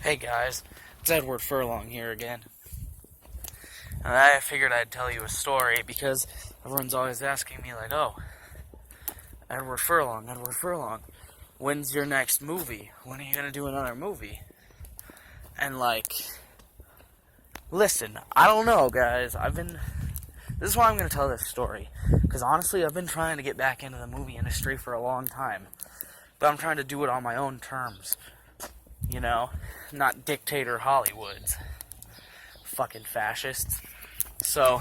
Hey guys, it's Edward Furlong here again. And I figured I'd tell you a story because everyone's always asking me like, oh, Edward Furlong, when's your next movie? When are you going to do another movie? And like, listen, I don't know guys, this is why I'm going to tell this story. Because honestly, I've been trying to get back into the movie industry for a long time. But I'm trying to do it on my own terms. You know, not dictator Hollywoods. Fucking fascists. So,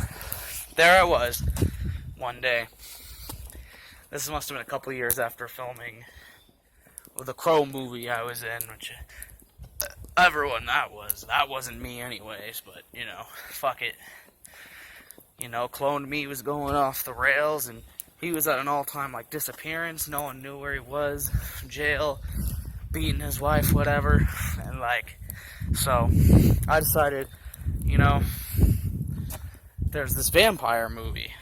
there I was, one day. This must have been a couple years after filming the Crow movie I was in, which everyone that wasn't me anyways, but, you know, fuck it. You know, Cloned Me was going off the rails, and he was at an all-time, like, disappearance. No one knew where he was. Jail. Beating his wife, whatever, and like, so, I decided, you know, there's this vampire movie.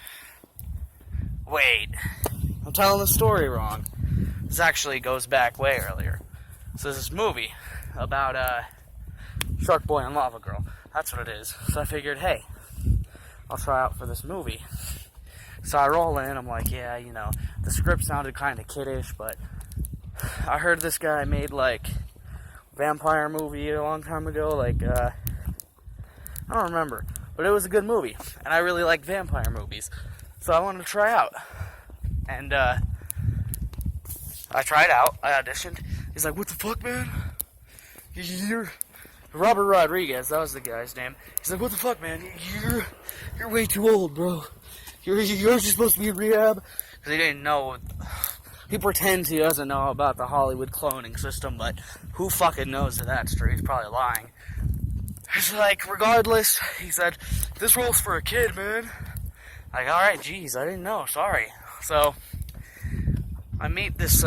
Wait, I'm telling the story wrong. This actually goes back way earlier. So there's this movie about, Shark Boy and Lava Girl. That's what it is. So I figured, hey, I'll try out for this movie. So I roll in, I'm like, yeah, you know, the script sounded kind of kiddish, but I heard this guy made, like, vampire movie a long time ago, like, I don't remember, but it was a good movie, and I really like vampire movies, so I wanted to try out, and, I tried out, I auditioned. He's like, what the fuck, man? You're Robert Rodriguez, that was the guy's name. He's like, what the fuck, man? You're way too old, bro. You're just supposed to be in rehab, because he didn't know. He pretends he doesn't know about the Hollywood cloning system, but who fucking knows that that's true? He's probably lying. He's like, regardless, he said, this role's for a kid, man. Like, alright, geez, I didn't know, sorry. So, I meet this,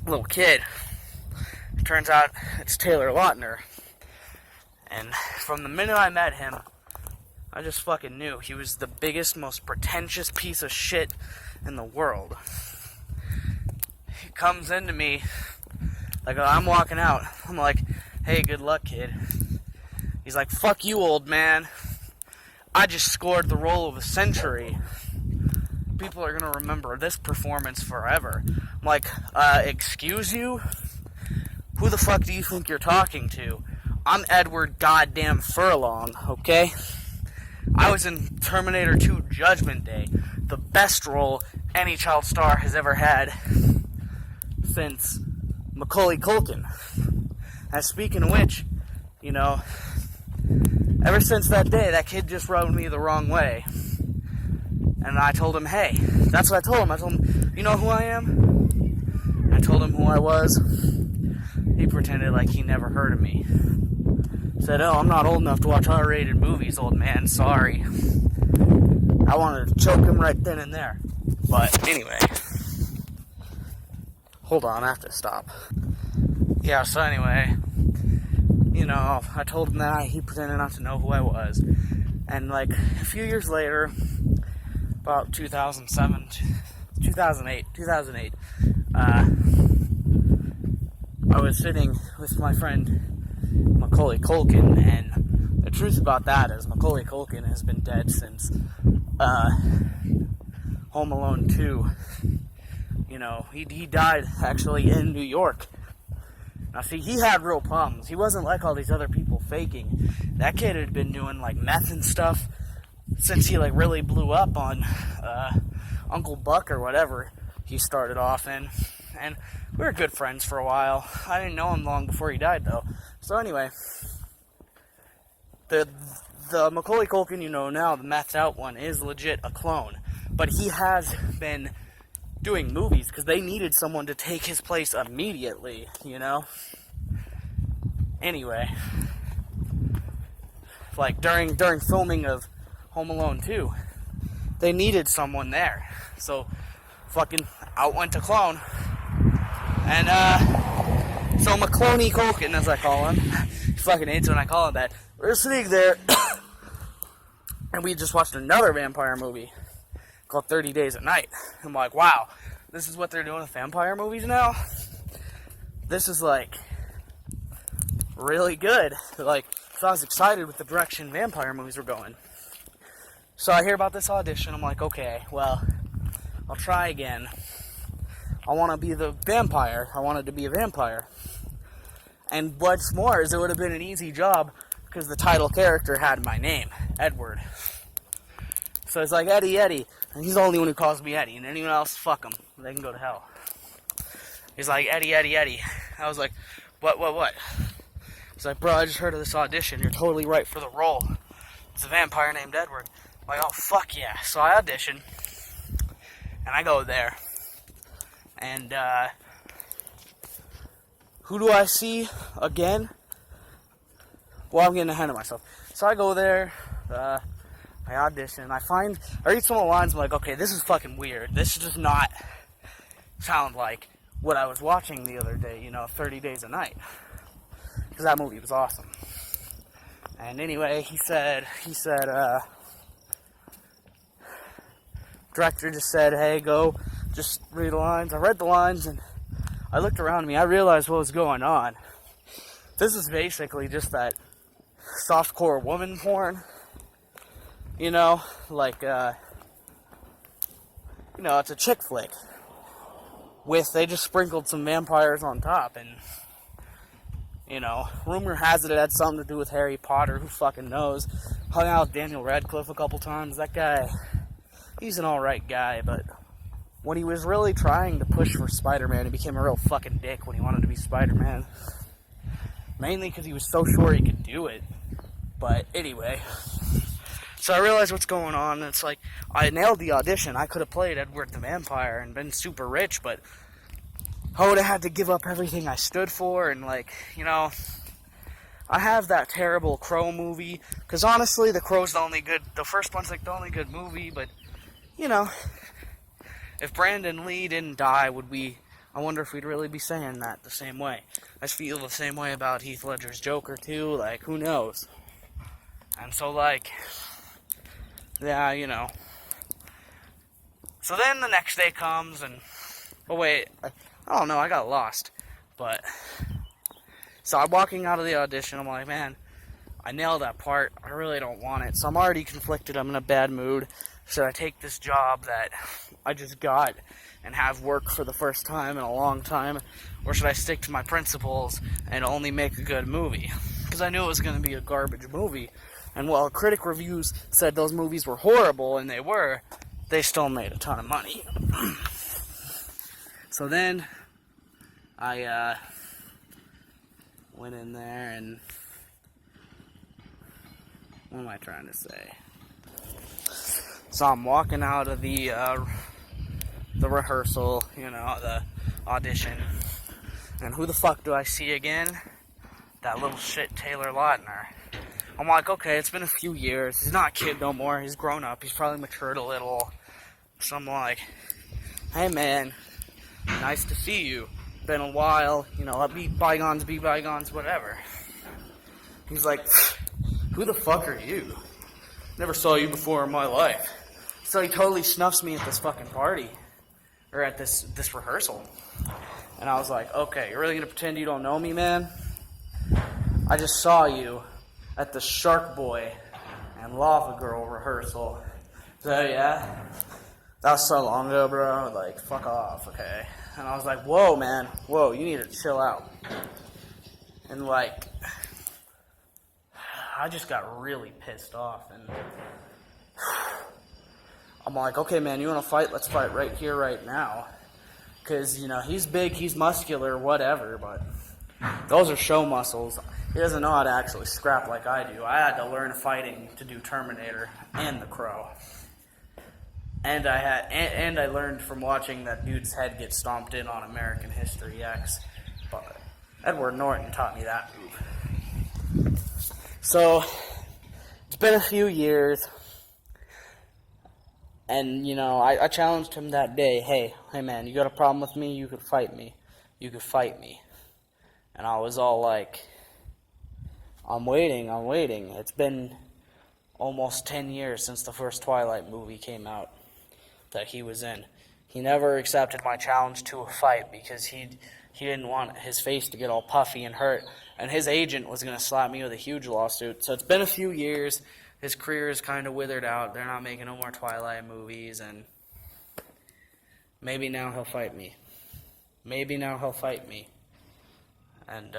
little kid. It turns out it's Taylor Lautner. And from the minute I met him, I just fucking knew he was the biggest, most pretentious piece of shit in the world. He comes into me, like, I'm walking out. I'm like, hey, good luck, kid. He's like, fuck you, old man. I just scored the role of the century. People are gonna remember this performance forever. I'm like, excuse you? Who the fuck do you think you're talking to? I'm Edward goddamn Furlong, okay? I was in Terminator 2 Judgment Day, the best role any child star has ever had since Macaulay Culkin. And speaking of which, you know, ever since that day, that kid just rubbed me the wrong way. And I told him, hey, that's what I told him. I told him, you know who I am? I told him who I was. He pretended like he never heard of me. Said, oh, I'm not old enough to watch R-rated movies, old man, sorry. I wanted to choke him right then and there. But anyway. Hold on, I have to stop. Yeah, so anyway, you know, I told him that, he pretended not to know who I was. And like, a few years later, about 2008, I was sitting with my friend Macaulay Culkin, and the truth about that is Macaulay Culkin has been dead since Home Alone 2. You know, he died actually in New York. Now see, he had real problems. He wasn't like all these other people faking. That kid had been doing like meth and stuff since he like really blew up on Uncle Buck or whatever he started off in. And we were good friends for a while. I didn't know him long before he died though. So anyway, the Macaulay Culkin you know now, the methed out one, is legit a clone. But he has been doing movies because they needed someone to take his place immediately, you know? Anyway, like during filming of Home Alone 2, they needed someone there. So fucking out went to clone. And so Macaulay Culkin, as I call him, he fucking hates when I call him that. We're sitting there and we just watched another vampire movie called 30 Days at Night. I'm like, wow, this is what they're doing with vampire movies now? This is like really good. Like, so I was excited with the direction vampire movies were going. So I hear about this audition. I'm like, okay, well, I'll try again. I want to be the vampire. I wanted to be a vampire. And what's more is it would have been an easy job because the title character had my name, Edward. So it's like, Eddie, Eddie. And he's the only one who calls me Eddie. And anyone else, fuck them. They can go to hell. He's like, Eddie, Eddie, Eddie. I was like, what? He's like, bro, I just heard of this audition. You're totally right for the role. It's a vampire named Edward. I'm like, oh, fuck yeah. So I audition. And I go there. And, who do I see again? Well, I'm getting ahead of myself. So I go there. I audition. I read some of the lines. I'm like, okay, this is fucking weird. This does not sound like what I was watching the other day, 30 Days a Night. Because that movie was awesome. And anyway, he said, director just said, hey, go, just read the lines. I read the lines, and I looked around me. I realized what was going on. This is basically just that softcore woman porn. Like, it's a chick flick. They just sprinkled some vampires on top, and, rumor has it had something to do with Harry Potter, who fucking knows. Hung out with Daniel Radcliffe a couple times. That guy, he's an alright guy, but when he was really trying to push for Spider-Man, he became a real fucking dick when he wanted to be Spider-Man. Mainly because he was so sure he could do it. But anyway, so I realized what's going on. It's like, I nailed the audition. I could have played Edward the Vampire and been super rich, but I would have had to give up everything I stood for. And I have that terrible Crow movie, because honestly, The Crow's the first one's like the only good movie, but, if Brandon Lee didn't die, I wonder if we'd really be saying that the same way. I feel the same way about Heath Ledger's Joker, too, who knows? And so, yeah, So then the next day comes, and, oh wait, I don't know, I got lost, but, so I'm walking out of the audition, I'm like, man, I nailed that part, I really don't want it, so I'm already conflicted, I'm in a bad mood. Should I take this job that I just got and have work for the first time in a long time, or should I stick to my principles and only make a good movie? Because I knew it was going to be a garbage movie, and while critic reviews said those movies were horrible, and they still made a ton of money. So then I went in there, and what am I trying to say? So I'm walking out of the rehearsal, the audition, and who the fuck do I see again? That little shit Taylor Lautner. I'm like, okay, it's been a few years. He's not a kid no more. He's grown up. He's probably matured a little. So I'm like, hey man, nice to see you. Been a while. Let bygones be bygones, whatever. He's like, who the fuck are you? Never saw you before in my life. So he totally snuffs me at this fucking party. Or at this rehearsal. And I was like, okay, you're really gonna pretend you don't know me, man? I just saw you at the Shark Boy and Lava Girl rehearsal. So yeah, that was so long ago, bro. Fuck off, okay? And I was like, whoa, man. Whoa, you need to chill out. And I just got really pissed off, and I'm like, okay, man, you want to fight? Let's fight right here, right now. Because, he's big, he's muscular, whatever, but those are show muscles. He doesn't know how to actually scrap like I do. I had to learn fighting to do Terminator and The Crow. And I learned from watching that dude's head get stomped in on American History X. But Edward Norton taught me that move. So, it's been a few years. And, I challenged him that day, hey man, you got a problem with me? You could fight me. You could fight me. And I was all like, I'm waiting. It's been almost 10 years since the first Twilight movie came out that he was in. He never accepted my challenge to a fight because he he didn't want his face to get all puffy and hurt, and his agent was going to slap me with a huge lawsuit. So it's been a few years. His career is kind of withered out. They're not making no more Twilight movies, and maybe now he'll fight me. Maybe now he'll fight me. And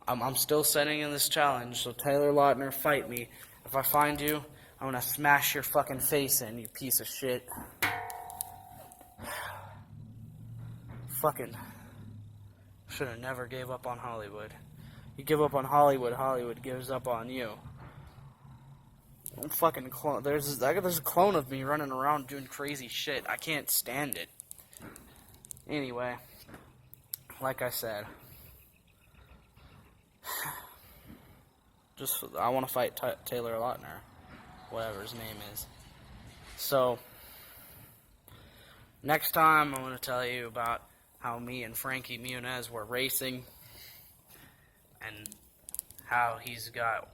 I'm still setting in this challenge, so Taylor Lautner, fight me. If I find you, I'm going to smash your fucking face in, you piece of shit. Fucking should have never gave up on Hollywood. You give up on Hollywood, Hollywood gives up on you. I'm fucking clone. There's a clone of me running around doing crazy shit. I can't stand it. Anyway, like I said, I want to fight Taylor Lautner, whatever his name is. So next time I'm going to tell you about how me and Frankie Muniz were racing, and how he's got,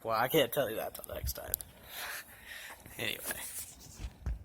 well, I can't tell you that till next time. Anyway.